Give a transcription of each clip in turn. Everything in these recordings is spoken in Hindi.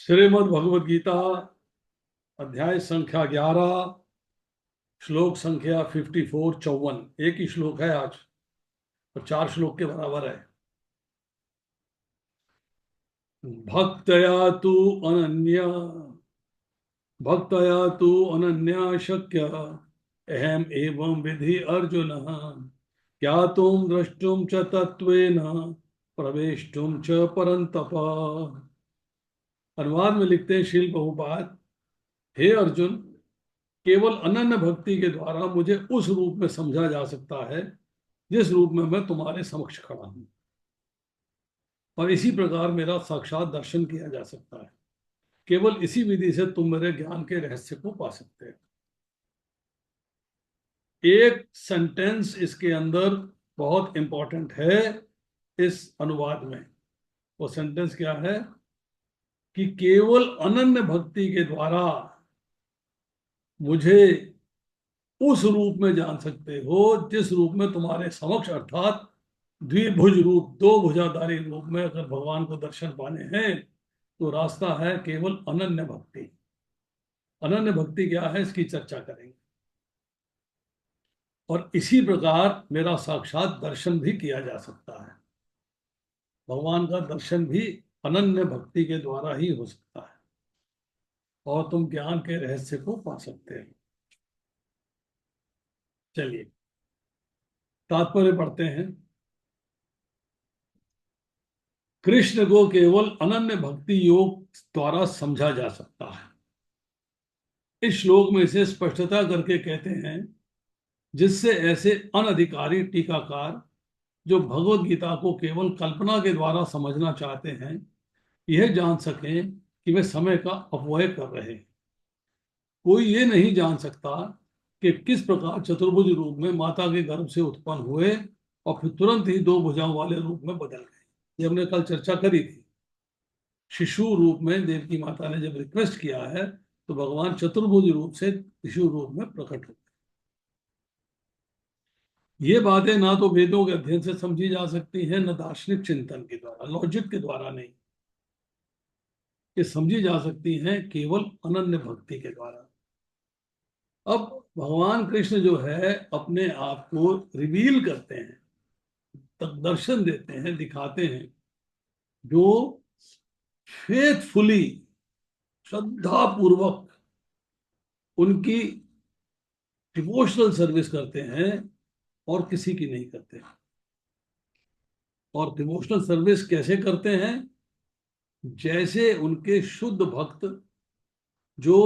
श्रीमद् भगवद गीता अध्याय संख्या 11 श्लोक संख्या 54-54। एक ही श्लोक है आज और 4 श्लोक के बराबर है। भक्तया तु अनन्या भक्तया तु अनन्या शक्य अहम एवं विधि अर्जुन ज्ञातुम द्रष्टुम च तत्वेन प्रवेष्टुम च परंतप। अनुवाद में लिखते हैं श्रील प्रभुपाद, हे अर्जुन, केवल अनन्य भक्ति के द्वारा मुझे उस रूप में समझा जा सकता है जिस रूप में मैं तुम्हारे समक्ष खड़ा हूं, और इसी प्रकार मेरा साक्षात दर्शन किया जा सकता है। केवल इसी विधि से तुम मेरे ज्ञान के रहस्य को पा सकते हो। एक सेंटेंस इसके अंदर बहुत इंपॉर्टेंट है इस अनुवाद में। वो सेंटेंस क्या है कि केवल अनन्य भक्ति के द्वारा मुझे उस रूप में जान सकते हो जिस रूप में तुम्हारे समक्ष, अर्थात द्विभुज रूप, दो भुजाधारी रूप में अगर भगवान को दर्शन पाने हैं तो रास्ता है केवल अनन्य भक्ति। अनन्य भक्ति क्या है, इसकी चर्चा करेंगे। और इसी प्रकार मेरा साक्षात दर्शन भी किया जा सकता है। भगवान का दर्शन भी अनन्य भक्ति के द्वारा ही हो सकता है और तुम ज्ञान के रहस्य को पा सकते हो। चलिए तात्पर्य पढ़ते हैं। कृष्ण को केवल अनन्य भक्ति योग द्वारा समझा जा सकता है। इस श्लोक में इसे स्पष्टता करके कहते हैं जिससे ऐसे अनधिकारी टीकाकार जो भगवत गीता को केवल कल्पना के द्वारा समझना चाहते हैं यह जान सकें कि वे समय का अपव्यय कर रहे हैं। कोई ये नहीं जान सकता कि किस प्रकार चतुर्भुज रूप में माता के गर्भ से उत्पन्न हुए और फिर तुरंत ही दो भुजाओं वाले रूप में बदल गए। ये हमने कल चर्चा करी थी। शिशु रूप में देवकी माता ने जब रिक्वेस्ट किया है तो भगवान चतुर्भुज रूप से शिशु रूप में प्रकट हुए। ये बातें ना तो वेदों के अध्ययन से समझी जा सकती हैं, न दार्शनिक चिंतन के द्वारा, लॉजिक के द्वारा नहीं। ये समझी जा सकती हैं केवल अनन्य भक्ति के द्वारा। अब भगवान कृष्ण जो है अपने आप को रिवील करते हैं, तक दर्शन देते हैं, दिखाते हैं। जो फेथफुली, श्रद्धा पूर्वक उनकी डिवोशनल सर्विस करते हैं और किसी की नहीं करते। और डिवोशनल सर्विस कैसे करते हैं? जैसे उनके शुद्ध भक्त जो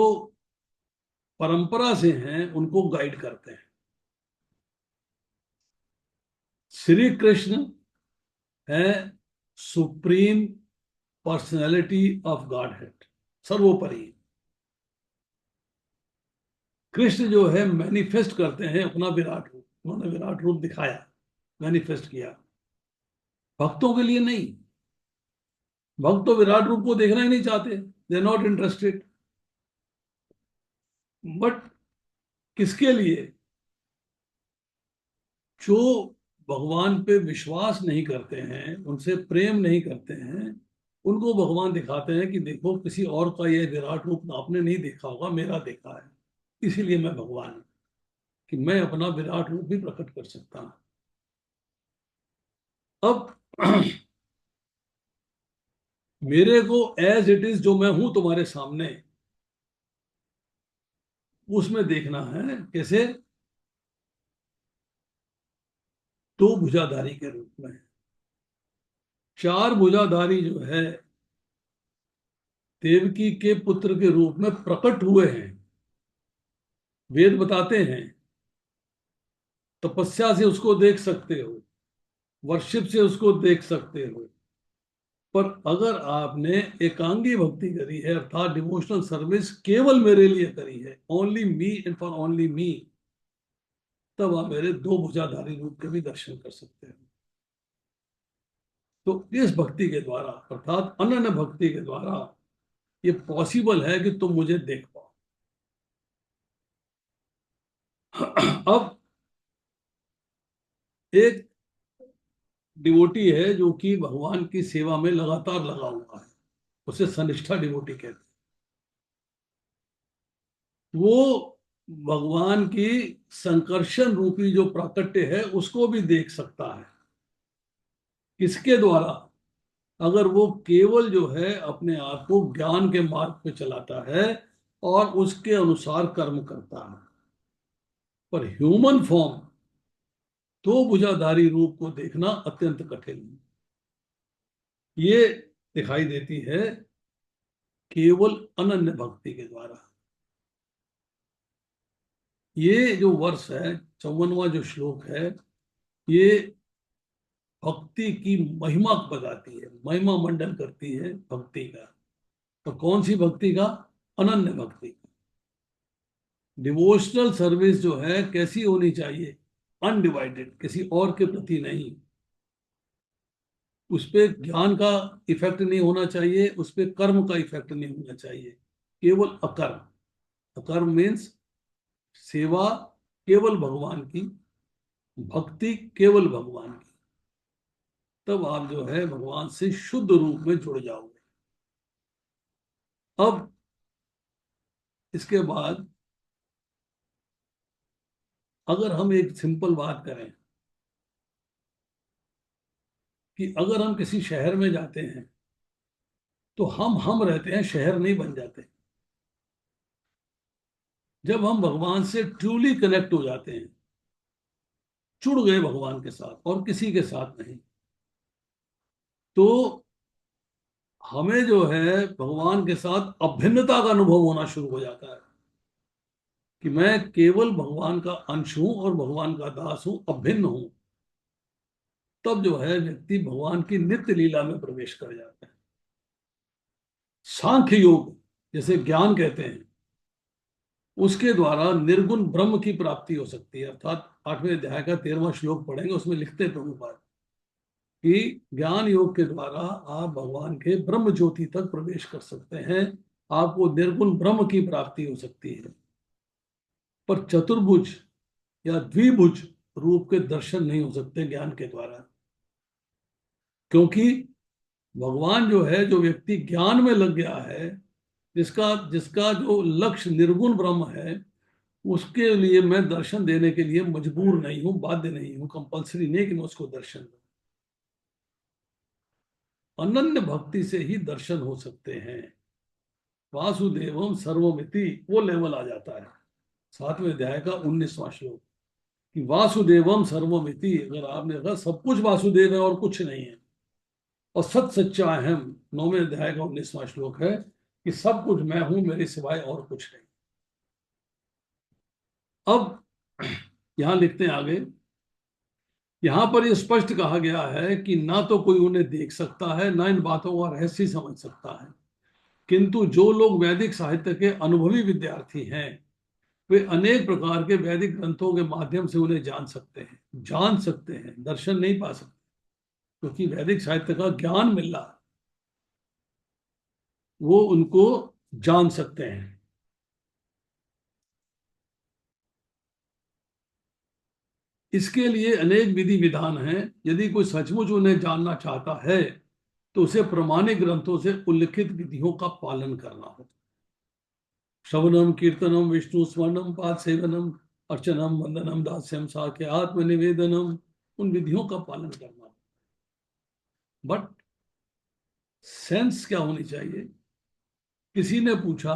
परंपरा से हैं उनको गाइड करते हैं। श्री कृष्ण है supreme personality of God head, सर्वोपरि। कृष्ण जो है मैनिफेस्ट करते हैं अपना विराट रूप। उन्होंने विराट रूप दिखाया, मैनिफेस्ट किया, भक्तों के लिए नहीं। भक्त तो विराट रूप को देखना ही नहीं चाहते, they are not interested. But किसके लिए? जो भगवान पे विश्वास नहीं करते हैं, उनसे प्रेम नहीं करते हैं, उनको भगवान दिखाते हैं कि देखो किसी और का ये विराट रूप आपने नहीं देखा होगा, मेरा देखा है, इसीलिए मैं भगवान हूं कि मैं अपना विराट रूप भी प्रकट कर सकता हूं। अब मेरे को एज इट इज, जो मैं हूं तुम्हारे सामने, उसमें देखना है। कैसे? दो भुजाधारी के रूप में। चार भुजाधारी जो है देवकी के पुत्र के रूप में प्रकट हुए हैं। वेद बताते हैं तपस्या से उसको देख सकते हो, वर्शिप से उसको देख सकते हो, पर अगर आपने एकांगी भक्ति करी है, अर्थात डिवोशनल सर्विस केवल मेरे लिए करी है, only me and for only me, तब आप मेरे दो भुजाधारी रूप के भी दर्शन कर सकते हो। तो इस भक्ति के द्वारा, अर्थात अनन्य भक्ति के द्वारा, ये पॉसिबल है कि तुम मुझे देख पाओ। अब एक डिवोटी है जो कि भगवान की सेवा में लगातार लगा हुआ है, उसे सनिष्ठा डिवोटी कहते हैं। वो भगवान की संकर्षण रूपी जो प्राकट्य है उसको भी देख सकता है। किसके द्वारा? अगर वो केवल जो है अपने आप को ज्ञान के मार्ग पे चलाता है और उसके अनुसार कर्म करता है। पर ह्यूमन फॉर्म, तो भुजाधारी रूप को देखना अत्यंत कठिन है। ये दिखाई देती है केवल अनन्य भक्ति के द्वारा। ये जो वर्ष है, 54वां जो श्लोक है, ये भक्ति की महिमा बताती है, महिमा मंडन करती है भक्ति का। तो कौन सी भक्ति का? अनन्य भक्ति। डिवोशनल सर्विस जो है कैसी होनी चाहिए? अनडिवाइडेड, किसी और के प्रति नहीं। उस पर ज्ञान का इफेक्ट नहीं होना चाहिए, उस पर कर्म का इफेक्ट नहीं होना चाहिए। केवल अकर्म। अकर्म मीन्स सेवा केवल भगवान की, भक्ति केवल भगवान की। तब आप जो है भगवान से शुद्ध रूप में जुड़ जाओगे। अब इसके बाद अगर हम एक सिंपल बात करें कि अगर हम किसी शहर में जाते हैं तो हम रहते हैं, शहर नहीं बन जाते। जब हम भगवान से ट्रूली कनेक्ट हो जाते हैं, जुड़ गए भगवान के साथ और किसी के साथ नहीं, तो हमें जो है भगवान के साथ अभिन्नता का अनुभव होना शुरू हो जाता है कि मैं केवल भगवान का अंश हूं और भगवान का दास हूं, अभिन्न हूं। तब जो है व्यक्ति भगवान की नित्य लीला में प्रवेश कर जाता है। सांख्य योग जैसे ज्ञान कहते हैं, उसके द्वारा निर्गुण ब्रह्म की प्राप्ति हो सकती है। अर्थात 8वें अध्याय का 13वां श्लोक पढ़ेंगे, उसमें लिखते हैं प्रभुपाद कि ज्ञान योग के द्वारा आप भगवान के ब्रह्म ज्योति तक प्रवेश कर सकते हैं, आपको निर्गुण ब्रह्म की प्राप्ति हो सकती है। पर चतुर्भुज या द्विभुज रूप के दर्शन नहीं हो सकते ज्ञान के द्वारा। क्योंकि भगवान जो है, जो व्यक्ति ज्ञान में लग गया है, जिसका जिसका जो लक्ष्य निर्गुण ब्रह्म है, उसके लिए मैं दर्शन देने के लिए मजबूर नहीं हूं, बाध्य नहीं हूं, कंपल्सरी नहीं कि मैं उसको दर्शन दूं। अनन्य भक्ति से ही दर्शन हो सकते हैं। वासुदेवम सर्वमिति वो लेवल आ जाता है 7वें अध्याय का 19वां श्लोक कि वासुदेवम सर्वमिति। अगर आपने कहा सब कुछ वासुदेव है और कुछ नहीं है, और सत सच्चा अहम 9वें अध्याय का 19वां श्लोक है कि सब कुछ मैं हूं, मेरे सिवाय और कुछ नहीं। अब यहां लिखते हैं आगे, यहां पर यह स्पष्ट कहा गया है कि ना तो कोई उन्हें देख सकता है, ना इन बातों का रहस्य समझ सकता है, किंतु जो लोग वैदिक साहित्य के अनुभवी विद्यार्थी हैं, वे अनेक प्रकार के वैदिक ग्रंथों के माध्यम से उन्हें जान सकते हैं। जान सकते हैं, दर्शन नहीं पा सकते, क्योंकि वैदिक साहित्य का ज्ञान मिल रहा है, वो उनको जान सकते हैं। इसके लिए अनेक विधि विधान हैं। यदि कोई सचमुच उन्हें जानना चाहता है तो उसे प्रमाणिक ग्रंथों से उल्लिखित विधियों का पालन करना होगा। श्रवणम कीर्तनम विष्णु स्मरणम पाद सेवनम अर्चनम वंदनम दास्यम साख्य आत्मनिवेदनम, उन विधियों का पालन करना। बट सेंस क्या होनी चाहिए? किसी ने पूछा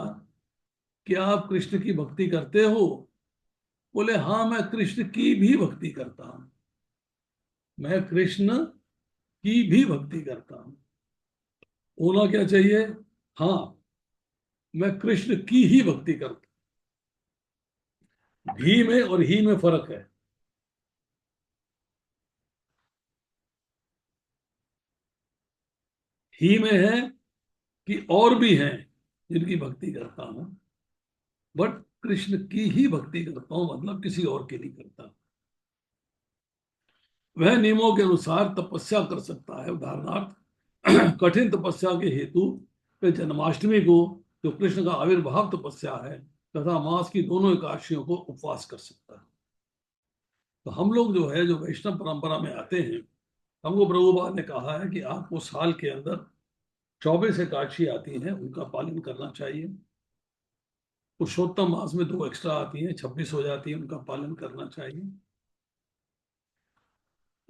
कि आप कृष्ण की भक्ति करते हो? बोले हाँ, मैं कृष्ण की भी भक्ति करता हूं, मैं कृष्ण की भी भक्ति करता हूं। होना क्या चाहिए? हाँ, मैं कृष्ण की ही भक्ति करता हूं। भी में और ही में फर्क है। ही में है कि और भी हैं जिनकी भक्ति करता हूं, बट कृष्ण की ही भक्ति करता हूं, मतलब किसी और की नहीं करता। वह नियमों के अनुसार तपस्या कर सकता है। उदाहरणार्थ कठिन तपस्या के हेतु वे जन्माष्टमी को, जो कृष्ण का आविर्भाव तपस्या है, तथा मास की दोनों एकादशियों को उपवास कर सकता है। तो हम लोग जो है, जो वैष्णव परंपरा में आते हैं, हमको प्रभुपाद ने कहा है कि आपको साल के अंदर 24 एकादशी आती हैं, उनका पालन करना चाहिए। पुरुषोत्तम मास में 2 एक्स्ट्रा आती हैं, 26 हो जाती है, उनका पालन करना चाहिए।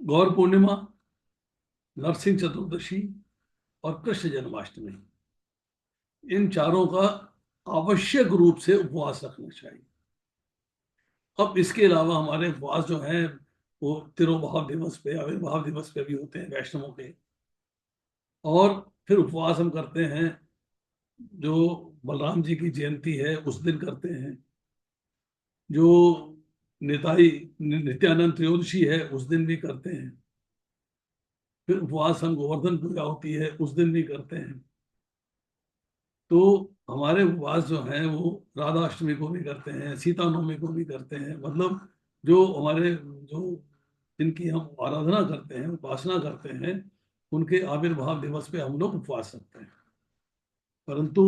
गौर पूर्णिमा, नरसिंह चतुर्दशी और कृष्ण जन्माष्टमी, इन चारों का आवश्यक रूप से उपवास रखना चाहिए। अब इसके अलावा हमारे उपवास जो हैं वो तिरुभाव दिवस पे, आविर्भाव दिवस पे भी होते हैं वैष्णवों के। और फिर उपवास हम करते हैं जो बलराम जी की जयंती है उस दिन करते हैं, जो निताई नित्यानंद त्रयोदशी है उस दिन भी करते हैं। फिर उपवास हम गोवर्धन पूजा होती है उस दिन भी करते हैं। तो हमारे उपवास जो हैं वो राधाष्टमी को भी करते हैं, सीता नवमी को भी करते हैं। मतलब जो हमारे जो जिनकी हम आराधना करते हैं, उपासना करते हैं, उनके आविर्भाव दिवस पे हम लोग उपवास रखते हैं। परंतु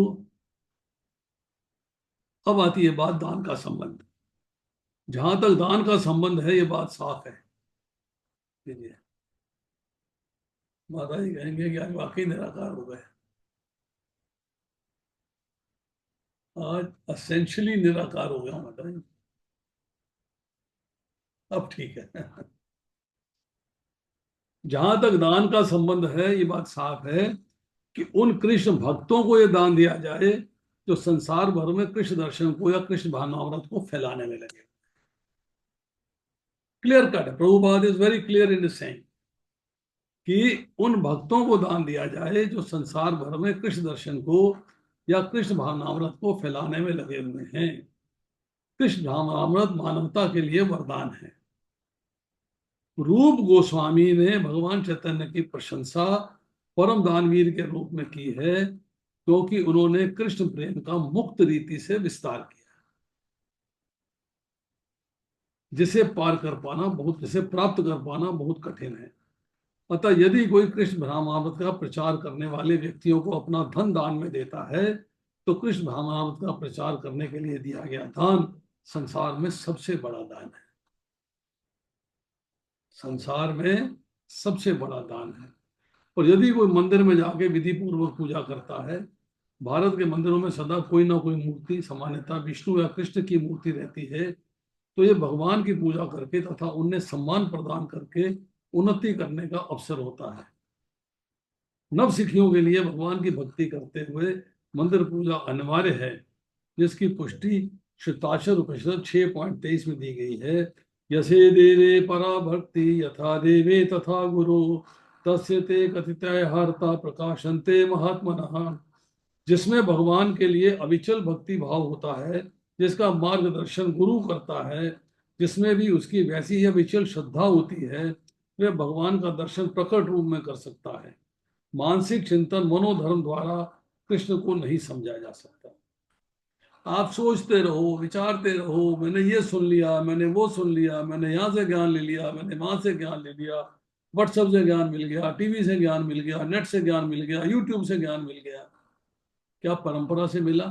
अब आती है बात दान का संबंध। जहां तक दान का संबंध है ये बात साफ है। लीजिए, माता जी कहेंगे कि आज वाकई निराकार हो गए, आज असेंशियली निराकार हो गया माता जी। अब ठीक है। जहां तक दान का संबंध है ये बात साफ है कि उन कृष्ण भक्तों को ये दान दिया जाए जो संसार भर में कृष्ण दर्शन को या कृष्ण भावनामृत को फैलाने में लगे। क्लियर कट है, Prabhupada is very clear in saying कि उन भक्तों को दान दिया जाए जो संसार भर में कृष्ण दर्शन को या कृष्ण भावनामृत को फैलाने में लगे हुए हैं। कृष्ण भावनामृत मानवता के लिए वरदान है। रूप गोस्वामी ने भगवान चैतन्य की प्रशंसा परम दानवीर के रूप में की है, क्योंकि उन्होंने कृष्ण प्रेम का मुक्त रीति से विस्तार किया, जिसे पार कर पाना बहुत, जिसे प्राप्त कर पाना बहुत कठिन है। अतः यदि कोई कृष्ण भावनामृत का प्रचार करने वाले व्यक्तियों को अपना धन दान में देता है, तो कृष्ण भावनामृत का प्रचार करने के लिए दिया गया दान संसार में सबसे बड़ा दान है। संसार में सबसे बड़ा दान है। और यदि कोई मंदिर में जाके विधि पूर्वक पूजा करता है, भारत के मंदिरों में सदा कोई ना कोई मूर्ति, सामान्यतः विष्णु या कृष्ण की मूर्ति रहती है, तो ये भगवान की पूजा करके तथा उन्हें सम्मान प्रदान करके उन्नति करने का अवसर होता है। नव सिखियों के लिए भगवान की भक्ति करते हुए मंदिर पूजा अनिवार्य है, जिसकी पुष्टि श्वेताक्षर उपनिषद 6.23 में दी गई है। यसे देवे परा भक्ति यथा देवे तथा गुरु तस्य ते कथितय हर्ता प्रकाशन्ते महात्मनः। जिसमें भगवान के लिए अविचल भक्ति भाव होता है, जिसका मार्गदर्शन गुरु करता है, जिसमें भी उसकी वैसी ही अविचल श्रद्धा होती है, वह भगवान का दर्शन प्रकट रूप में कर सकता है। मानसिक चिंतन मनोधर्म द्वारा कृष्ण को नहीं समझा जा सकता। आप सोचते रहो, विचारते रहो, मैंने ये सुन लिया, मैंने वो सुन लिया, मैंने यहाँ से ज्ञान ले लिया, मैंने वहां से ज्ञान ले लिया, व्हाट्सएप से ज्ञान मिल गया, टीवी से ज्ञान मिल गया, नेट से ज्ञान मिल गया, यूट्यूब से ज्ञान मिल गया। क्या परंपरा से मिला?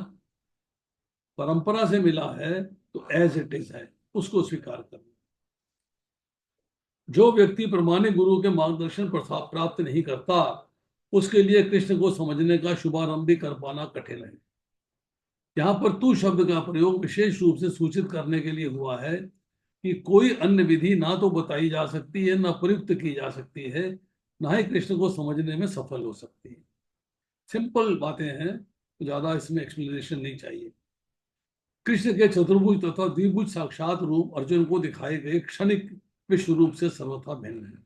परंपरा से मिला है तो एज इट इज है, उसको स्वीकार करना। जो व्यक्ति प्रमाणिक गुरु के मार्गदर्शन प्राप्त नहीं करता, उसके लिए कृष्ण को समझने का शुभारंभ भी कर पाना कठिन है। यहाँ पर तू शब्द का प्रयोग विशेष रूप से सूचित करने के लिए हुआ है कि कोई अन्य विधि ना तो बताई जा सकती है, ना प्रयुक्त की जा सकती है, ना ही कृष्ण को समझने में सफल हो सकती है। सिंपल बातें हैं, तो ज्यादा इसमें एक्सप्लेनेशन नहीं चाहिए। कृष्ण के चतुर्भुज तथा द्विभुज साक्षात रूप अर्जुन को दिखाए गए क्षणिक विश्व रूप से सर्वथा भिन्न है।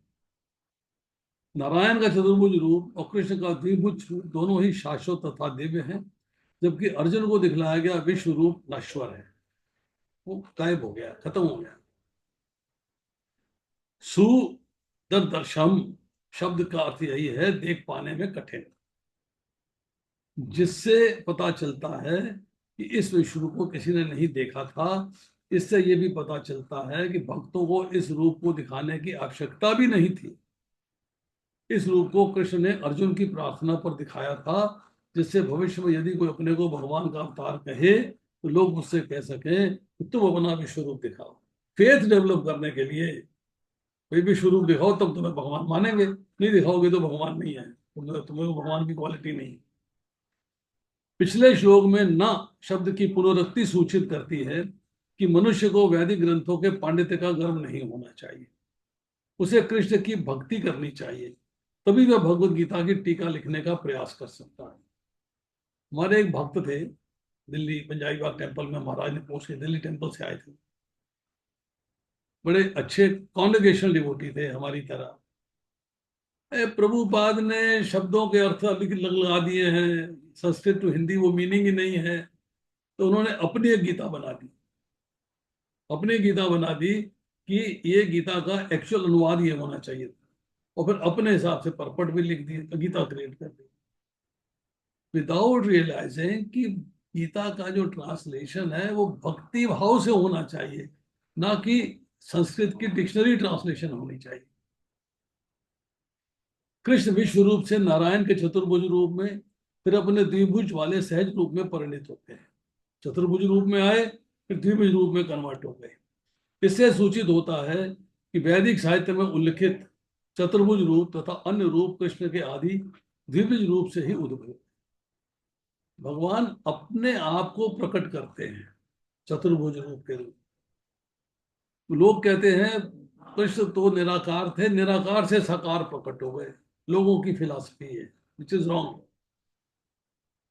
नारायण का चतुर्भुज रूप और कृष्ण का द्विभुज रूप दोनों ही शाश्वत तथा दिव्य हैं, जबकि अर्जुन को दिखलाया गया विश्व रूप नश्वर है, वो गायब हो गया, खत्म हो गया। सुदर्शम शब्द का अर्थ यही है, देख पाने में कठिन, जिससे पता चलता है कि इस विश्व रूप को किसी ने नहीं देखा था। इससे यह भी पता चलता है कि भक्तों को इस रूप को दिखाने की आवश्यकता भी नहीं थी। इस रूप को कृष्ण ने अर्जुन की प्रार्थना पर दिखाया था, जिससे भविष्य में यदि कोई अपने को भगवान का अवतार कहे तो लोग मुझसे कह सकें कि तुम अपना विश्व रूप दिखाओ। फेथ डेवलप करने के लिए कोई विश्व रूप दिखाओ, तब तुम्हें भगवान मानेंगे, नहीं दिखाओगे तो भगवान नहीं है। तुम्हें भगवान की क्वालिटी नहीं। पिछले श्लोक में न शब्द की पुनरुक्ति सूचित करती है कि मनुष्य को वैदिक ग्रंथों के पांडित्य का गर्व नहीं होना चाहिए, उसे कृष्ण की भक्ति करनी चाहिए, तभी वह भगवत गीता की टीका लिखने का प्रयास कर सकता है। हमारे एक भक्त थे दिल्ली पंजाबी बाग टेम्पल में, महाराज ने पूछ के दिल्ली टेम्पल से आए थे, बड़े अच्छे कॉन्ग्रेगेशनल डिवोटी थे हमारी तरह। प्रभुपाद ने शब्दों के अर्थ अलग लगा दिए हैं, संस्कृत टू हिंदी वो मीनिंग ही नहीं है, तो उन्होंने अपनी एक गीता बना दी। अपनी गीता बना दी कि ये गीता का एक्चुअल अनुवाद ये होना चाहिए था, और फिर अपने हिसाब से परपट भी लिख दिए, गीता क्रिएट कर दी, विदाउट रियलाइजिंग कि गीता का जो ट्रांसलेशन है वो भक्ति भाव से होना चाहिए, ना कि संस्कृत की डिक्शनरी ट्रांसलेशन होनी चाहिए। कृष्ण विश्व रूप से नारायण के चतुर्भुज रूप में, फिर अपने द्विभुज वाले सहज रूप में परिणित होते हैं। चतुर्भुज रूप में आए, फिर द्विभुज रूप में कन्वर्ट हो गए। इससे सूचित होता है कि वैदिक साहित्य में उल्लिखित चतुर्भुज रूप तथा अन्य रूप कृष्ण के आदि द्विभुज रूप से ही उद्भव। भगवान अपने आप को प्रकट करते हैं चतुर्भुज रूप के रूप। लोग कहते हैं कृष्ण तो निराकार थे, निराकार से साकार प्रकट हो गए, लोगों की फिलॉसफी है, विच इज रॉन्ग।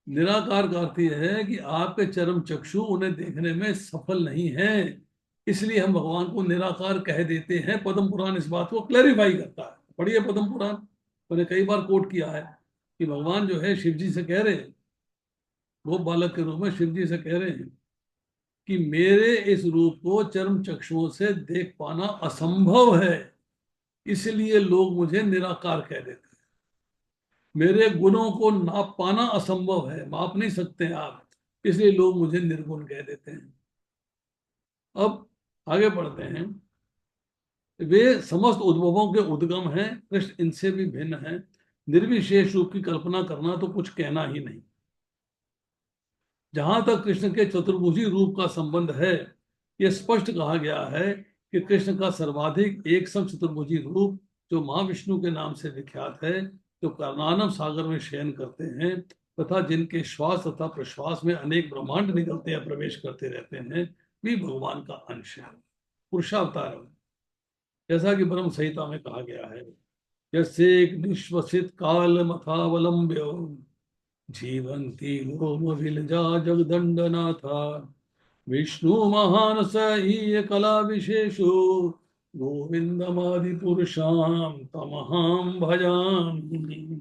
निराकार का अर्थ यह है कि आपके चरम चक्षु उन्हें देखने में सफल नहीं है, इसलिए हम भगवान को निराकार कह देते हैं। पद्म पुराण इस बात को क्लैरिफाई करता है, पढ़िए पद्म पुराण। मैंने कई बार कोट किया है कि भगवान जो है शिव जी से कह रहे हैं, वो बालक के रूप में शिव जी से कह रहे हैं कि मेरे इस रूप को चर्म चक्षुओं से देख पाना असंभव है, इसलिए लोग मुझे निराकार कह देते हैं। मेरे गुणों को नाप पाना असंभव है, माप नहीं सकते आप, इसलिए लोग मुझे निर्गुण कह देते हैं। अब आगे बढ़ते हैं। वे समस्त उद्भवों के उद्गम हैं, कृष्ण इनसे भी भिन्न हैं। निर्विशेष रूप की कल्पना करना तो कुछ कहना ही नहीं। जहां तक कृष्ण के चतुर्भुजी रूप का संबंध है, यह स्पष्ट कहा गया है कि कृष्ण का सर्वाधिक एक सम चतुर्भुजी रूप जो महाविष्णु के नाम से विख्यात है, जो कर्णानव सागर में शयन करते हैं तथा जिनके श्वास तथा प्रश्वास में अनेक ब्रह्मांड निकलते या प्रवेश करते रहते हैं, भी भगवान का अंश है, पुरुषावतार है। जैसा कि ब्रह्म संहिता में कहा गया है, यस्य निश्वसित काल मथावलंब्य जीवंती लोम विलजा जगदंडनाथा विष्णु महान स ही कला विशेषो गोविंदमादि पुरुषाम तमहाम भजामि।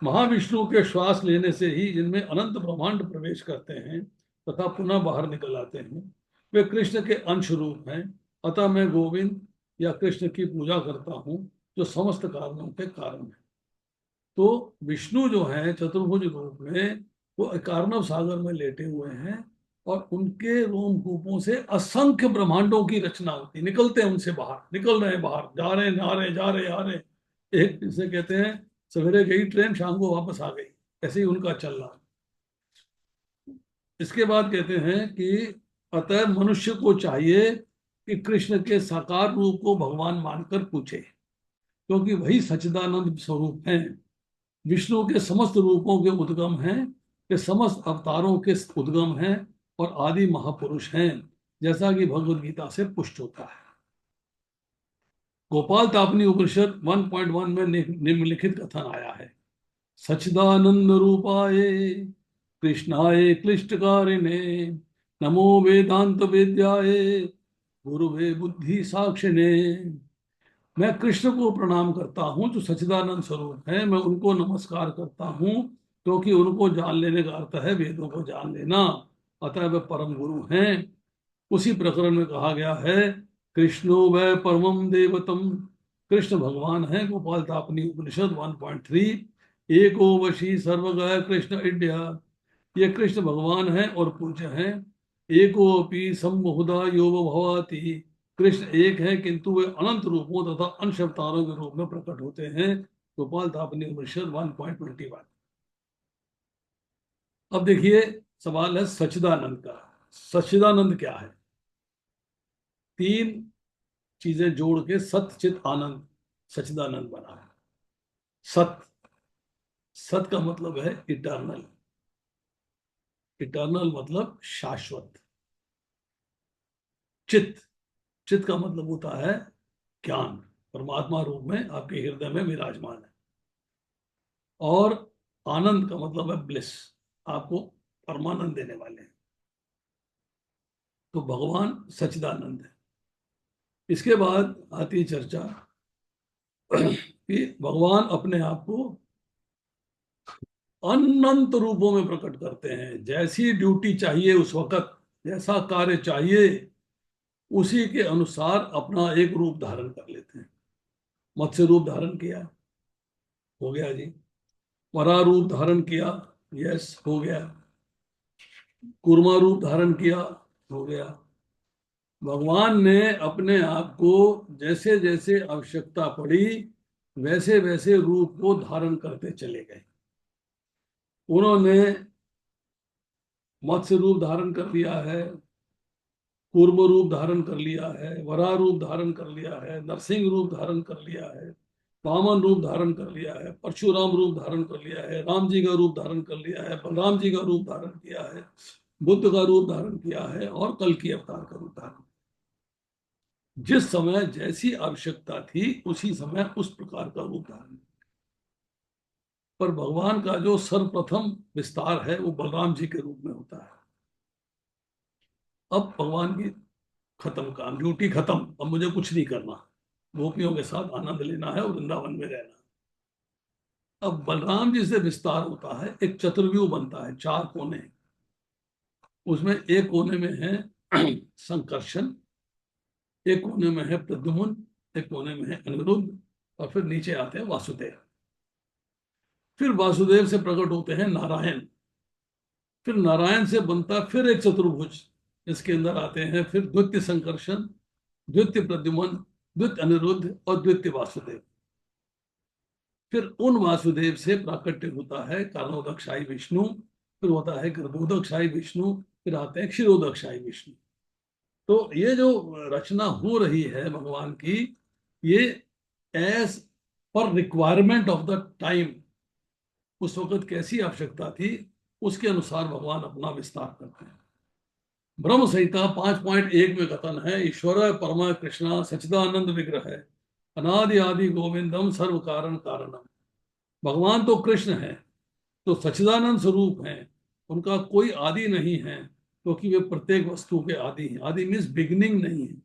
महाविष्णु के श्वास लेने से ही जिनमें अनंत ब्रह्मांड प्रवेश करते हैं तथा पुनः बाहर निकल आते हैं, वे कृष्ण के अंश रूप हैं। अतः मैं गोविंद या कृष्ण की पूजा करता हूँ, जो समस्त कारणों के कारण है। तो विष्णु जो है चतुर्भुज रूप में, वो कार्णव सागर में लेटे हुए हैं, और उनके रोमकूपों से असंख्य ब्रह्मांडों की रचना होती, निकलते हैं उनसे बाहर, निकल रहे हैं बाहर, जा रहे हैं, आ रहे हैं, जा रहे आ रहे। एक जिसे कहते हैं सवेरे गई ट्रेन शाम को वापस आ गई, ऐसे ही उनका चलना। इसके बाद कहते हैं कि अतः मनुष्य को चाहिए कि कृष्ण के साकार रूप को भगवान मानकर पूछे, क्योंकि वही सच्चिदानंद स्वरूप हैं, विष्णु के समस्त रूपों के उद्गम हैं, के समस्त अवतारों के उद्गम हैं और आदि महापुरुष हैं, जैसा कि भगवद गीता से पुष्ट होता है। गोपाल तापनी उपनिषद 1.1 में निम्नलिखित कथन आया है। सच्चिदानंद रूपाय कृष्णाय क्लिष्टकारिणे नमो वेदांत वेद्याय गुरुवे बुद्धि साक्षिणे। मैं कृष्ण को प्रणाम करता हूँ जो सच्चिदानंद स्वरूप है, मैं उनको नमस्कार करता हूँ क्योंकि उनको जान लेने का अर्थ है वेदों को जान लेना, अतः वे परम गुरु हैं। उसी प्रकरण में कहा गया है कृष्णो वै परमम देवतम, कृष्ण भगवान है। गोपाल तापनी उपनिषद 1.3 एको वशी सर्वगः कृष्ण इड्या, ये कृष्ण भगवान है और पूज्य हैं। एकोपि सम्बहुधा यो भवाति, कृष्ण एक है किंतु वे अनंत रूपों तथा अंश अवतारों के रूप में प्रकट होते हैं। गोपाल तापनी उपनिषद 1.21। अब देखिए सवाल है सच्चिदानंद का। सच्चिदानंद क्या है? तीन चीजें जोड़ के सत चित आनंद सच्चिदानंद बना है। सत सत का मतलब है इटर्नल। इटर्नल मतलब शाश्वत। चित, चित का मतलब होता है ज्ञान, परमात्मा रूप में आपके हृदय में विराजमान है। और आनंद का मतलब है ब्लिस, आपको परमानंद देने वाले हैं। तो भगवान सच्चिदानंद है। इसके बाद आती चर्चा कि भगवान अपने आप को अनंत रूपों में प्रकट करते हैं। जैसी ड्यूटी चाहिए उस वक्त, जैसा कार्य चाहिए, उसी के अनुसार अपना एक रूप धारण कर लेते हैं। मत्स्य रूप धारण किया, हो गया जी। वराह रूप धारण किया, यस हो गया। कूर्मा रूप धारण किया, हो गया। भगवान ने अपने आप को जैसे जैसे आवश्यकता पड़ी वैसे वैसे रूप को धारण करते चले गए। उन्होंने मत्स्य रूप धारण कर लिया है, कूर्म रूप धारण कर लिया है, वराह रूप धारण कर लिया है, नरसिंह रूप धारण कर लिया है, वामन रूप धारण कर लिया है, परशुराम रूप धारण कर लिया है, राम जी का रूप धारण कर लिया है, बलराम जी का रूप धारण किया है, बुद्ध का रूप धारण किया है, और कल की अवतार का रूप धारण। जिस समय जैसी आवश्यकता थी उसी समय उस प्रकार का रूप धारण। पर भगवान का जो सर्वप्रथम विस्तार है वो बलराम जी के रूप में होता है। अब भगवान की खत्म, काम ड्यूटी खत्म, अब मुझे कुछ नहीं करना, गोपियों के साथ आनंद लेना है और वृंदावन में रहना। अब बलराम जी से विस्तार होता है, एक चतुर्व्यूह बनता है, चार कोने। उसमें एक कोने में है संकर्षण, एक कोने में है प्रद्युम्न, एक कोने में है अनिरुद्ध, और फिर नीचे आते हैं वासुदेव। फिर वासुदेव से प्रकट होते हैं नारायण। फिर नारायण से बनता फिर एक चतुर्भुज। इसके अंदर आते हैं फिर द्वितीय संकर्षण, द्वितीय प्रद्युम्न, द्वितीय अनिरुद्ध और द्वितीय वासुदेव। फिर उन वासुदेव से प्राकट्य होता है कारणोदकशाही विष्णु, फिर होता है गर्भोदकशाही विष्णु, फिर आते हैं क्षीरोदकशाही विष्णु। तो ये जो रचना हो रही है भगवान की, ये as per requirement of the time, उस वक्त कैसी आवश्यकता थी उसके अनुसार भगवान अपना विस्तार करते हैं। ब्रह्म संहिता 5.1 में कथन है, ईश्वर परमा कृष्णा सच्चिदानंद विग्रह है, अनादि आदि गोविंदम सर्व कारण कारणम। भगवान तो कृष्ण है, तो सच्चिदानंद स्वरूप हैं, उनका कोई आदि नहीं है, क्योंकि वे प्रत्येक वस्तु के आदि हैं। आदि मीन्स बिगिनिंग नहीं है।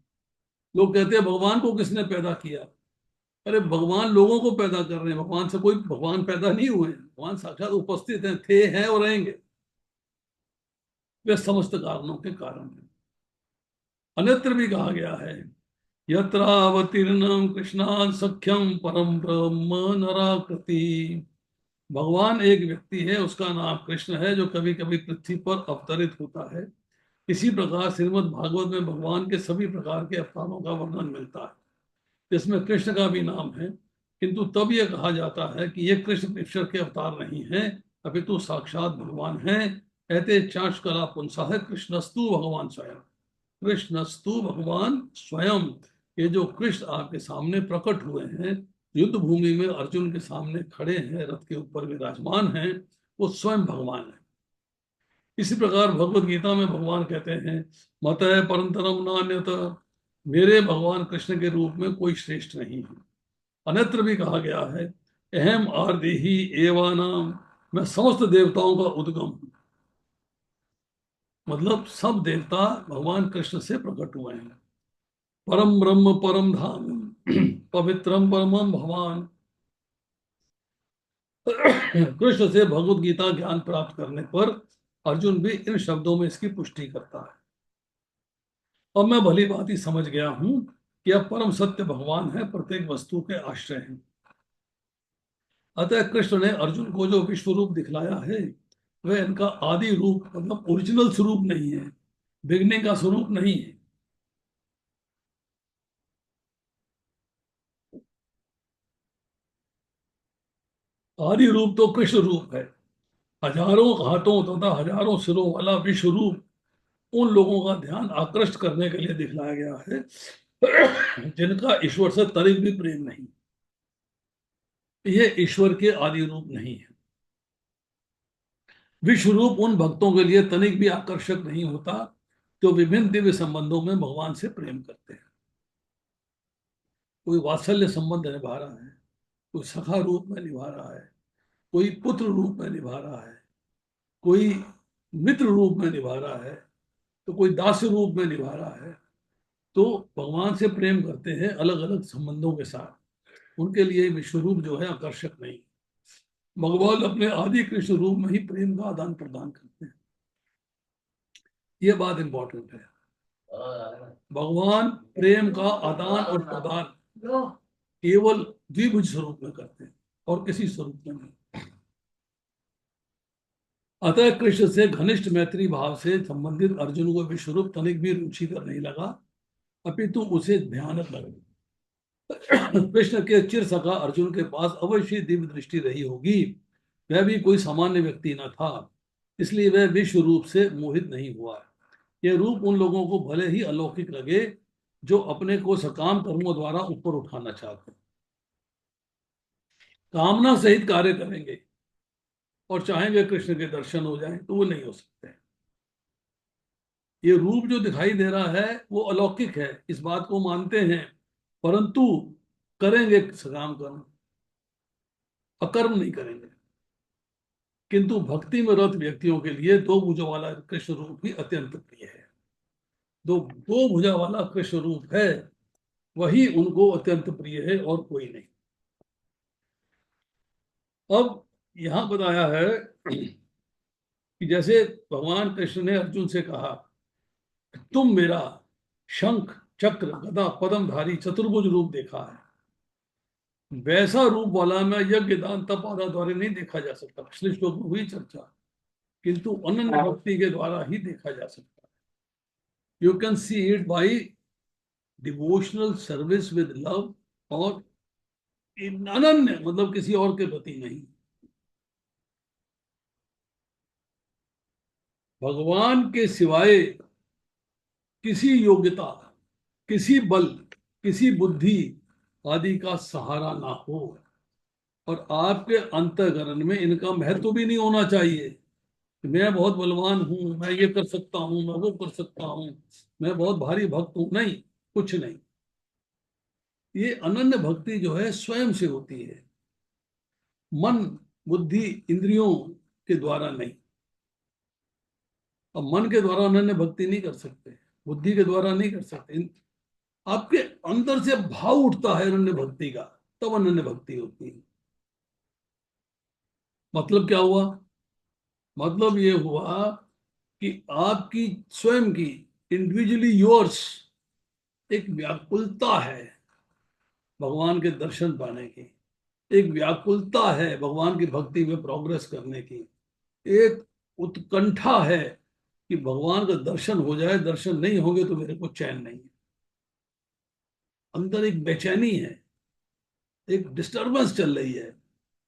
लोग कहते हैं भगवान को किसने पैदा किया? अरे भगवान लोगों को पैदा कर रहे हैं, भगवान से कोई भगवान पैदा नहीं हुए हैं। भगवान साक्षात उपस्थित हैं, थे, हैं और रहेंगे। वे समस्त कारणों के कारण हैं। अन्यत्र भी कहा गया है, यत्रावतीर्णम कृष्णान सख्यम परम ब्रह्म नराकृति। भगवान एक व्यक्ति है, उसका नाम कृष्ण है, जो कभी कभी पृथ्वी पर अवतरित होता है। इसी प्रकार श्रीमद् भागवत में भगवान के सभी प्रकार के अवतारों का वर्णन मिलता है, जिसमें कृष्ण का भी नाम है। किंतु तब यह कहा जाता है कि ये कृष्ण ईश्वर के अवतार नहीं है, अपितु साक्षात भगवान हैं। कहते चाशकला पुंसा है, कृष्णस्तु भगवान स्वयं। कृष्णस्तु भगवान स्वयं। ये जो कृष्ण आपके सामने प्रकट हुए हैं, युद्ध भूमि में अर्जुन के सामने खड़े हैं, रथ के ऊपर विराजमान हैं, वो स्वयं भगवान है। इसी प्रकार भगवत गीता में भगवान कहते हैं, मत परंतरम नान्यत, मेरे भगवान कृष्ण के रूप में कोई श्रेष्ठ नहीं है। अन्यत्र भी कहा गया है, अहम आर्देही एवानाम, मैं समस्त देवताओं का उद्गम हूं। मतलब सब देवता भगवान कृष्ण से प्रकट हुए हैं। परम ब्रह्म परम धाम पवित्रम परमम भगवान। कृष्ण से भगवत गीता ज्ञान प्राप्त करने पर अर्जुन भी इन शब्दों में इसकी पुष्टि करता है। अब मैं भली बात ही समझ गया हूं कि अब परम सत्य भगवान है, प्रत्येक वस्तु के आश्रय हैं। अतः कृष्ण ने अर्जुन को जो विश्व रूप दिखलाया है, वह इनका आदि रूप मतलब ओरिजिनल स्वरूप नहीं है, बिगनिंग का स्वरूप नहीं है। आदि रूप तो कृष्ण रूप है। हजारों हाथों तथा हजारों सिरों वाला विश्व रूप उन लोगों का ध्यान आकृष्ट करने के लिए दिखलाया गया है जिनका ईश्वर से तनिक भी प्रेम नहीं। ये ईश्वर के आदि रूप नहीं है। विश्व रूप उन भक्तों के लिए तनिक भी आकर्षक नहीं होता जो विभिन्न दिव्य संबंधों में भगवान से प्रेम करते हैं। कोई वात्सल्य संबंध निभा रहा है, कोई सखा रूप में निभा रहा है, कोई पुत्र रूप में निभा रहा है, कोई मित्र रूप में निभा रहा है, तो कोई दास्य रूप में निभा रहा है। तो भगवान से प्रेम करते हैं अलग अलग संबंधों के साथ, उनके लिए विश्व रूप जो है आकर्षक नहीं। भगवान अपने आदि कृष्ण रूप में ही प्रेम का आदान प्रदान करते हैं। ये बात इंपॉर्टेंट है। भगवान प्रेम का आदान और प्रदान केवल द्विभुज स्वरूप में करते हैं और किसी स्वरूप में नहीं। अतः कृष्ण से घनिष्ठ मैत्री भाव से संबंधित अर्जुन को विश्वरूप तनिक भी रुचिकर नहीं लगा, अपितु उसे भयानक लगा। कृष्ण के चिर सखा अर्जुन के पास अवश्य दिव्य दृष्टि रही होगी। वह भी कोई सामान्य व्यक्ति न था, इसलिए वह विश्व रूप से मोहित नहीं हुआ। यह रूप उन लोगों को भले ही अलौकिक लगे जो अपने को सकाम कर्मों द्वारा ऊपर उठाना चाहते हैं, कामना सहित कार्य करेंगे और चाहेंगे कृष्ण के दर्शन हो जाएं तो वो नहीं हो सकते। ये रूप जो दिखाई दे रहा है वो अलौकिक है, इस बात को मानते हैं, परंतु करेंगे सकाम कर्म, अकर्म नहीं करेंगे। किंतु भक्ति में रत व्यक्तियों के लिए दो भुजों वाला कृष्ण रूप ही अत्यंत प्रिय है। दो भुजा वाला कृष्ण रूप है वही उनको अत्यंत प्रिय है और कोई नहीं। अब यहां बताया है कि जैसे भगवान कृष्ण ने अर्जुन से कहा, तुम मेरा शंख चक्र गदा पद्मधारी चतुर्भुज रूप देखा है, वैसा रूप वाला मैं यज्ञ दान तप आदि द्वारा नहीं देखा जा सकता। पिछले श्लोक में हुई चर्चा, किंतु अनन्य भक्ति के द्वारा ही देखा जा सकता है। You can see it by devotional service with love, और अनन्य मतलब किसी और के प्रति नहीं। भगवान के सिवाय किसी योग्यता, किसी बल, किसी बुद्धि आदि का सहारा ना हो, और आपके अंतःकरण में इनका महत्व भी नहीं होना चाहिए। मैं बहुत बलवान हूं, मैं ये कर सकता हूं, मैं वो कर सकता हूं, मैं बहुत भारी भक्त हूं, नहीं, कुछ नहीं। ये अनन्य भक्ति जो है स्वयं से होती है, मन बुद्धि इंद्रियों के द्वारा नहीं। अब मन के द्वारा अनन्य भक्ति नहीं कर सकते, बुद्धि के द्वारा नहीं कर सकते, आपके अंदर से भाव उठता है अनन्य भक्ति का, तब अनन्य भक्ति होती है। मतलब क्या हुआ? मतलब ये हुआ कि आपकी स्वयं की इंडिविजुअली योर्स एक व्याकुलता है भगवान के दर्शन पाने की, एक व्याकुलता है भगवान की भक्ति में प्रोग्रेस करने की, एक उत्कंठा है कि भगवान का दर्शन हो जाए, दर्शन नहीं होंगे तो मेरे को चैन नहीं है। अंदर एक बेचैनी है, एक डिस्टरबेंस चल रही है,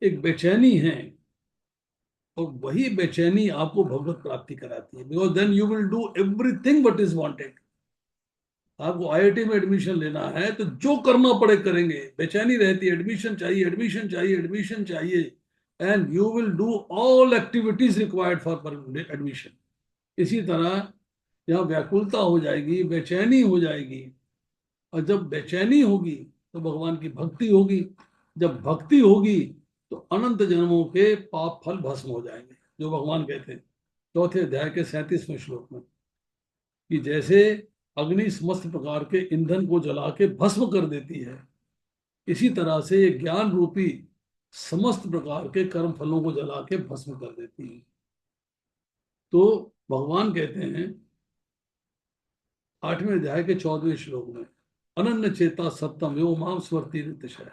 एक बेचैनी है, और वही बेचैनी आपको भगवत प्राप्ति कराती है। Because then you will do everything what is wanted. आपको आईआईटी में एडमिशन लेना है तो जो करना पड़े करेंगे, बेचैनी रहती है, एडमिशन चाहिए, एडमिशन चाहिए, एडमिशन चाहिए, and you will do all activities required for admission. इसी तरह यहाँ व्याकुलता हो जाएगी, बेचैनी हो जाएगी, और जब बेचैनी होगी तो भगवान की भक्ति होगी, जब भक्ति होगी तो अनंत जन्मों के पाप फल भस्म हो जाएंगे, जो भगवान कहते हैं चौथे अध्याय के 37वें श्लोक में, कि जैसे अग्नि समस्त प्रकार के ईंधन को जला के भस्म कर देती है, इसी तरह से ये ज्ञान रूपी समस्त प्रकार के कर्म फलों को जला के भस्म कर देती है। तो भगवान कहते हैं 8वें अध्याय के 14वें श्लोक में, अनन्य चेता सप्तम यो माम स्वर्ति नित्यशः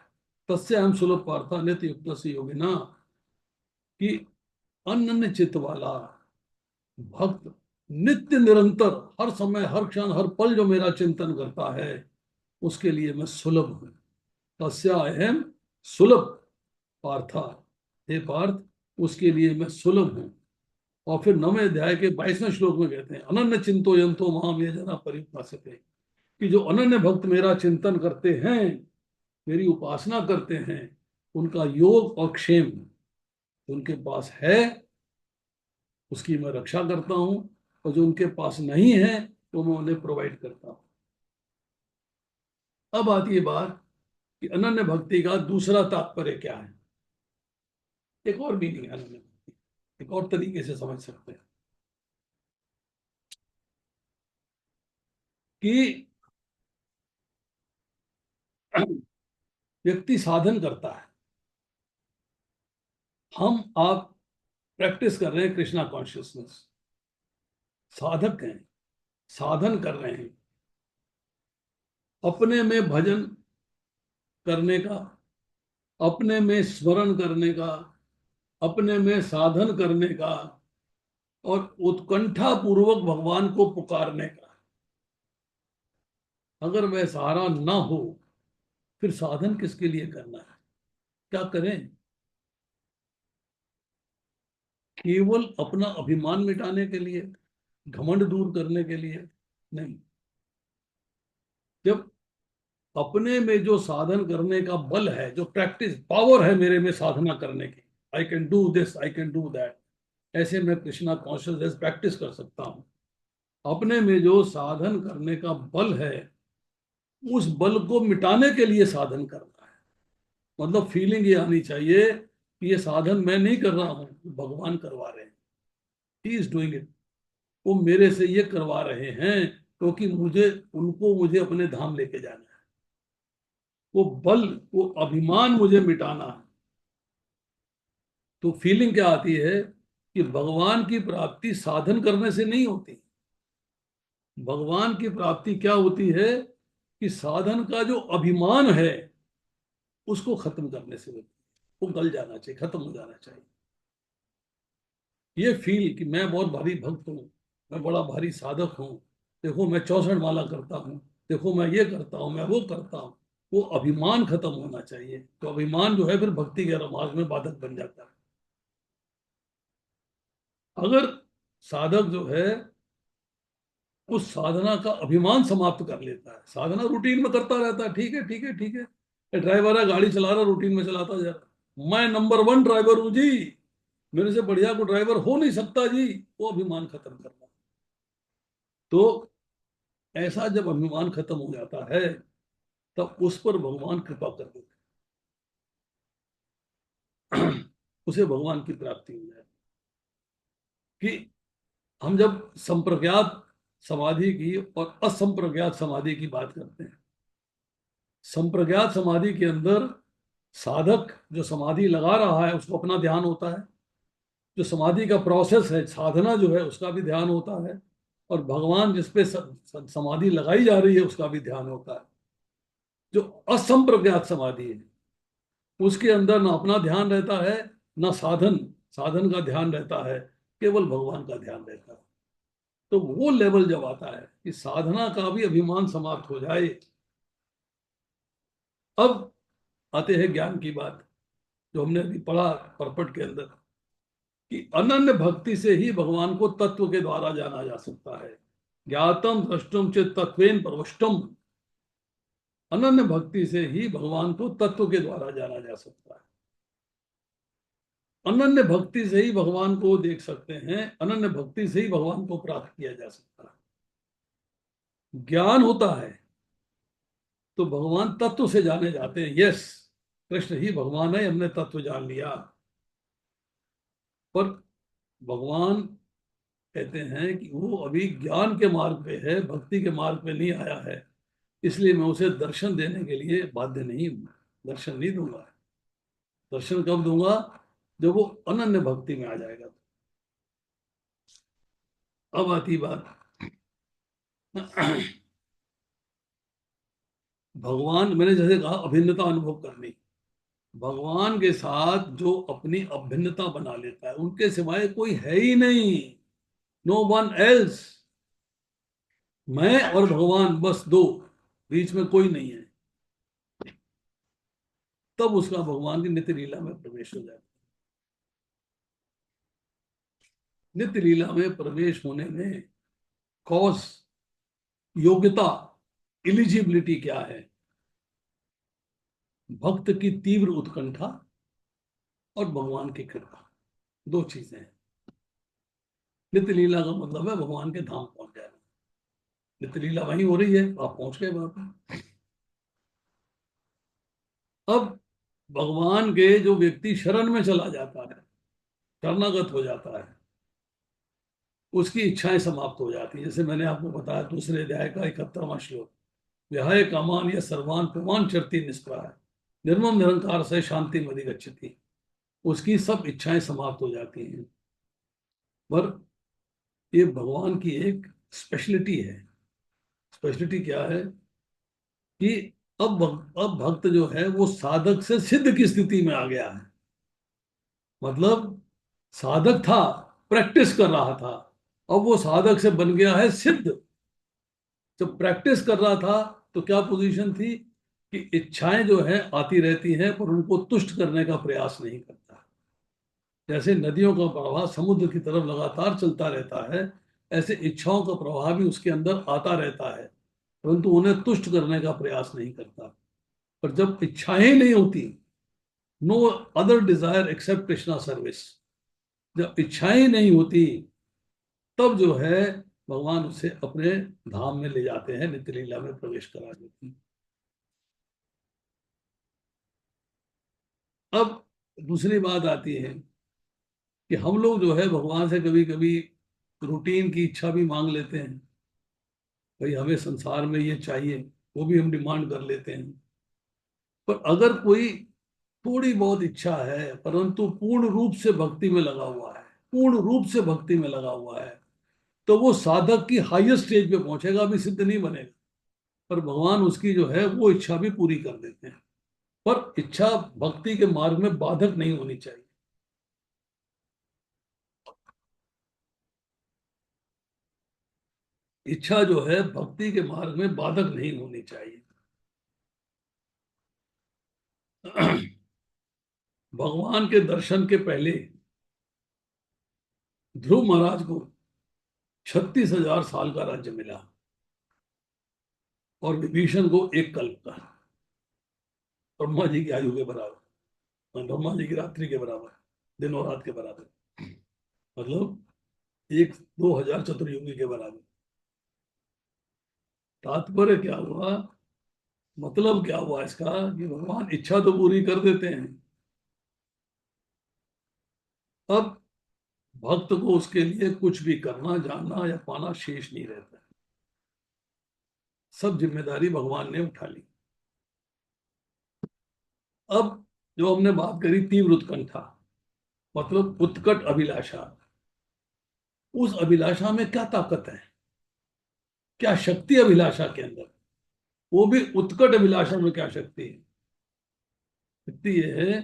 तस्य हम सुलभ पार्था नित्य युक्त से योगिना, कि अनन्य चित्त वाला भक्त नित्य निरंतर हर समय हर क्षण हर पल जो मेरा चिंतन करता है उसके लिए मैं सुलभ हूं। तस्या अहम सुलभ पार्था, हे पार्थ उसके लिए मैं सुलभ हूं। और फिर 9वें अध्याय के 22वें श्लोक में कहते हैं, अनन्य चिंतो यंतो माम ये जना परिउपासते, कि जो अनन्य भक्त मेरा चिंतन करते हैं, मेरी उपासना करते हैं, उनका योग और क्षेम उनके पास है, उसकी मैं रक्षा करता हूँ, और जो उनके पास नहीं है वो मैं उन्हें प्रोवाइड करता हूँ। अब आती है बात कि अनन्य भक्ति का दूसरा तात्पर्य क्या है। एक और मीनिंग है अनन्य भक्ति, एक और तरीके से समझ सकते हैं कि व्यक्ति साधन करता है, हम आप प्रैक्टिस कर रहे हैं कृष्णा कॉन्शियसनेस, साधक हैं, साधन कर रहे हैं, अपने में भजन करने का, अपने में स्मरण करने का, अपने में साधन करने का, और उत्कंठा पूर्वक भगवान को पुकारने का। अगर वह सहारा ना हो फिर साधन किसके लिए करना है, क्या करें? केवल अपना अभिमान मिटाने के लिए, घमंड दूर करने के लिए नहीं। जब अपने में जो साधन करने का बल है, जो प्रैक्टिस पावर है मेरे में साधना करने की, I can do this, I can do that, ऐसे मैं कृष्णा कॉन्शियसनेस प्रैक्टिस कर सकता हूँ। अपने में जो साधन करने का बल है, उस बल को मिटाने के लिए साधन करना है। मतलब फीलिंग ये आनी चाहिए कि ये साधन मैं नहीं कर रहा हूँ, भगवान करवा रहे हैं, ही इज डूइंग इट। वो मेरे से ये करवा रहे हैं क्योंकि मुझे, उनको मुझे अपने धाम लेके जाना है। वो बल, वो अभिमान मुझे मिटाना है। तो फीलिंग क्या आती है कि भगवान की प्राप्ति साधन करने से नहीं होती। भगवान की प्राप्ति क्या होती है कि साधन का जो अभिमान है उसको खत्म करने से होती है। वो गल जाना चाहिए, खत्म हो जाना चाहिए। ये फील कि मैं बहुत भारी भक्त हूँ, मैं बड़ा भारी साधक हूँ, देखो मैं 64 माला करता हूँ, देखो मैं ये करता हूँ, मैं वो करता हूँ, वो अभिमान खत्म होना चाहिए। तो अभिमान जो है फिर भक्ति के मार्ग में बाधक बन जाता है। अगर साधक जो है उस साधना का अभिमान समाप्त कर लेता है, साधना रूटीन में करता रहता है, ठीक है ठीक है ठीक है, ड्राइवर है गाड़ी चला रहा, रूटीन में चलाता जा रहा, मैं नंबर 1 ड्राइवर हूं जी, मेरे से बढ़िया को ड्राइवर हो नहीं सकता जी, वो अभिमान खत्म करना। तो ऐसा जब अभिमान खत्म हो जाता है तब उस पर भगवान कृपा कर देते हैं। उसे भगवान की प्राप्ति हो जाए। कि हम जब संप्रज्ञात समाधि की और असंप्रज्ञात समाधि की बात करते हैं, संप्रज्ञात समाधि के अंदर साधक जो समाधि लगा रहा है उसको अपना ध्यान होता है, जो समाधि का प्रोसेस है, साधना जो है, उसका भी ध्यान होता है, और भगवान जिसपे समाधि लगाई जा रही है उसका भी ध्यान होता है। जो असंप्रज्ञात समाधि है उसके अंदर ना अपना ध्यान रहता है, ना साधन साधन का ध्यान रहता है, केवल भगवान का ध्यान रहता है। तो वो लेवल जब आता है कि साधना का भी अभिमान समाप्त हो जाए, अब आते हैं ज्ञान की बात, जो हमने अभी पढ़ा परपट के अंदर, कि अनन्य भक्ति से ही भगवान को तत्व के द्वारा जाना जा सकता है। ज्ञातम द्रष्टुम चित तत्वेन प्रविष्टम, अनन्य भक्ति से ही भगवान को तत्व के द्वारा जाना जा सकता है। अनन्य भक्ति से ही भगवान को देख सकते हैं, अनन्य भक्ति से ही भगवान को प्राप्त किया जा सकता है। ज्ञान होता है तो भगवान तत्व से जाने जाते हैं, यस कृष्ण ही भगवान है, हमने तत्व जान लिया। पर भगवान कहते हैं कि वो अभी ज्ञान के मार्ग पे है, भक्ति के मार्ग पे नहीं आया है, इसलिए मैं उसे दर्शन देने के लिए बाध्य नहीं हूं, दर्शन नहीं दूंगा। दर्शन कब दूंगा? जब वो अनन्य भक्ति में आ जाएगा। अब आती बात, भगवान, मैंने जैसे कहा अभिन्नता अनुभव करनी, भगवान के साथ जो अपनी अभिन्नता बना लेता है, उनके सिवाय कोई है ही नहीं, नो वन एल्स। मैं और भगवान बस दो, बीच में कोई नहीं है। तब उसका भगवान की नित्य लीला में प्रवेश हो जाता है। नित्य लीला में प्रवेश होने में कॉज, योग्यता, इलिजिबिलिटी क्या है? भक्त की तीव्र उत्कंठा और भगवान की कृपा, दो चीजें हैं। नित्य लीला का मतलब है भगवान के धाम पहुंच जाना। नित्य लीला वहीं हो रही है, आप पहुंच गए वहां पर। अब भगवान के जो व्यक्ति शरण में चला जाता है, शरणागत हो जाता है, उसकी इच्छाएं समाप्त हो जाती है। जैसे मैंने आपको बताया दूसरे अध्याय का 71वां श्लोक, विहाय कामान ये सर्वान पुमान चरती निष्प्राय निर्मम निरंकार से शांति मधि गच्छति। उसकी सब इच्छाएं समाप्त हो जाती हैं। पर ये भगवान की एक स्पेशलिटी है। स्पेशलिटी क्या है कि अब भक्त जो है वो साधक से सिद्ध की स्थिति में आ गया है। मतलब साधक था, प्रैक्टिस कर रहा था, अब वो साधक से बन गया है सिद्ध। जब प्रैक्टिस कर रहा था तो क्या पोजीशन थी कि इच्छाएं जो है आती रहती हैं पर उनको तुष्ट करने का प्रयास नहीं करता। जैसे नदियों का प्रवाह समुद्र की तरफ लगातार चलता रहता है, ऐसे इच्छाओं का प्रवाह भी उसके अंदर आता रहता है, परंतु उन्हें तुष्ट करने का प्रयास नहीं करता। पर जब इच्छाएं नहीं होती, no other desire except Krishna service, जब इच्छाएं नहीं होती, तब जो है भगवान उसे अपने धाम में ले जाते हैं, नित्य लीला में प्रवेश करा देते हैं। अब दूसरी बात आती है कि हम लोग जो है भगवान से कभी कभी रूटीन की इच्छा भी मांग लेते हैं। भाई हमें संसार में ये चाहिए, वो भी हम डिमांड कर लेते हैं। पर अगर कोई थोड़ी बहुत इच्छा है परंतु पूर्ण रूप से भक्ति में लगा हुआ है, पूर्ण रूप से भक्ति में लगा हुआ है, तो वो साधक की हाईएस्ट स्टेज पे पहुंचेगा, अभी सिद्ध नहीं बनेगा। पर भगवान उसकी जो है वो इच्छा भी पूरी कर देते हैं। पर इच्छा भक्ति के मार्ग में बाधक नहीं होनी चाहिए। इच्छा जो है भक्ति के मार्ग में बाधक नहीं होनी चाहिए। भगवान के दर्शन के पहले ध्रुव महाराज को 36,000 साल का राज्य मिला और विभीषण को एक कल्प का, ब्रह्मा जी की आयु के बराबर, ब्रह्मा जी की रात्रि के बराबर, दिन और रात के बराबर, मतलब एक 2,000 चतुर्युगी के बराबर। तात्पर्य क्या हुआ, मतलब क्या हुआ इसका कि भगवान इच्छा तो पूरी कर देते हैं, अब भक्त को उसके लिए कुछ भी करना, जानना या पाना शेष नहीं रहता है। सब जिम्मेदारी भगवान ने उठा ली। अब जो हमने बात करी तीव्र उत्कंठा, मतलब उत्कट अभिलाषा, उस अभिलाषा में क्या ताकत है, क्या शक्ति अभिलाषा के अंदर, वो भी उत्कट अभिलाषा में क्या शक्ति है। शक्ति ये है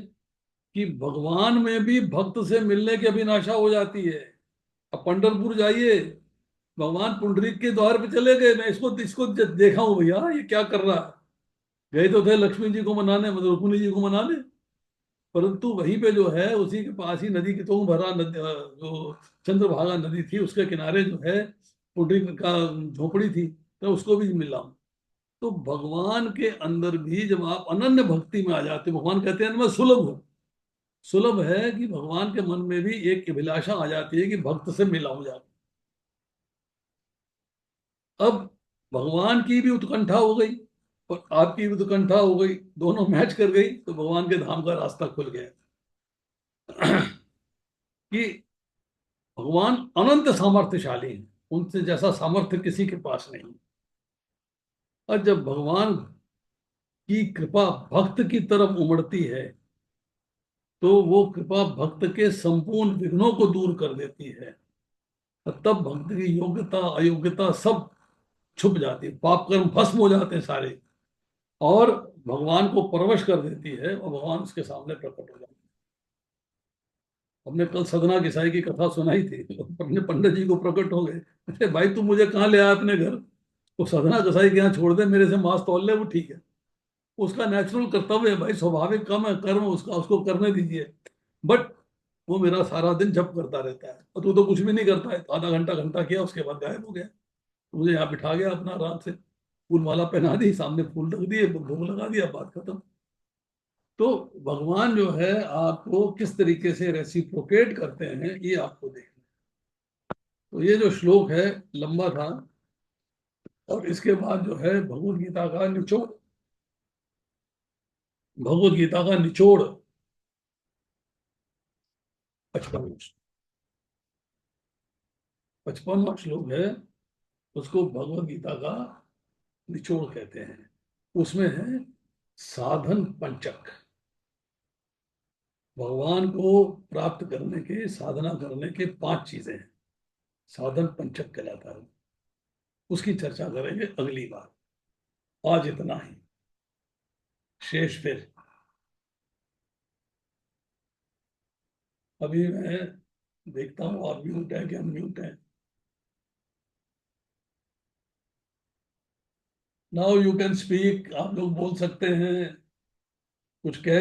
कि भगवान में भी भक्त से मिलने की अभिलाषा हो जाती है। अब पंढरपुर जाइए, भगवान पुंडरीक के द्वार पे चले गए, मैं इसको इसको देखा हूं भैया ये क्या कर रहा है। गए तो थे लक्ष्मी जी को मनाने, मतलब रुक्मिणी जी को मनाने, परंतु वहीं पे जो है उसी के पास ही नदी की तो भरा नदी, जो चंद्रभागा नदी थी उसके किनारे जो है पुंडरीक का झोपड़ी थी, तो उसको भी मिला हूं। तो भगवान के अंदर भी जब आप अनन्य भक्ति में आ जाते हो, भगवान कहते हैं मैं सुलभ हूं। सुलभ है कि भगवान के मन में भी एक अभिलाषा आ जाती है कि भक्त से मिला हो जाए। अब भगवान की भी उत्कंठा हो गई और आपकी भी उत्कंठा हो गई, दोनों मैच कर गई, तो भगवान के धाम का रास्ता खुल गया। कि भगवान अनंत सामर्थ्यशाली हैं, उनसे जैसा सामर्थ्य किसी के पास नहीं। और जब भगवान की कृपा भक्त की तरफ उमड़ती है तो वो कृपा भक्त के संपूर्ण विघ्नों को दूर कर देती है। और तब भक्त की योग्यता अयोग्यता सब छुप जाती है, पाप कर्म भस्म हो जाते हैं सारे, और भगवान को परवश कर देती है और भगवान उसके सामने प्रकट हो जाते हैं। हमने कल सदना किसाई की कथा सुनाई थी, अपने पंडित जी को प्रकट हो गए, अरे भाई तू मुझे कहाँ ले आया अपने घर, वो सदना कसाई के यहाँ छोड़ दे, मेरे से मांस तौल ले, वो ठीक है, उसका नेचुरल कर्तव्य है भाई, स्वाभाविक काम है, कर्म उसका, उसको करने दीजिए। बट वो मेरा सारा दिन जप करता रहता है और तू तो कुछ भी नहीं करता है, आधा घंटा घंटा किया उसके बाद गायब हो गया। तो मुझे यहाँ बिठा गया अपना आराम से, फूल माला पहना दी, सामने फूल रख दिए, भोग लगा दिया, बात खत्म। तो भगवान जो है आपको किस तरीके से रेसिप्रोकेट करते हैं ये आपको देखना। तो ये जो श्लोक है लंबा था, और इसके बाद जो है भगवत गीता का निचोड़, भगवत गीता का निचोड़ 55, 55वां श्लोक है, उसको भगवत गीता का निचोड़ कहते हैं। उसमें है साधन पंचक, भगवान को प्राप्त करने के, साधना करने के 5 चीजें हैं, साधन पंचक कहलाता है। उसकी चर्चा करेंगे अगली बार। आज इतना ही, शेष फिर। अभी मैं देखता हूँ आप म्यूट है कि अनम्यूट है। नाउ यू कैन स्पीक, आप लोग बोल सकते हैं, कुछ कह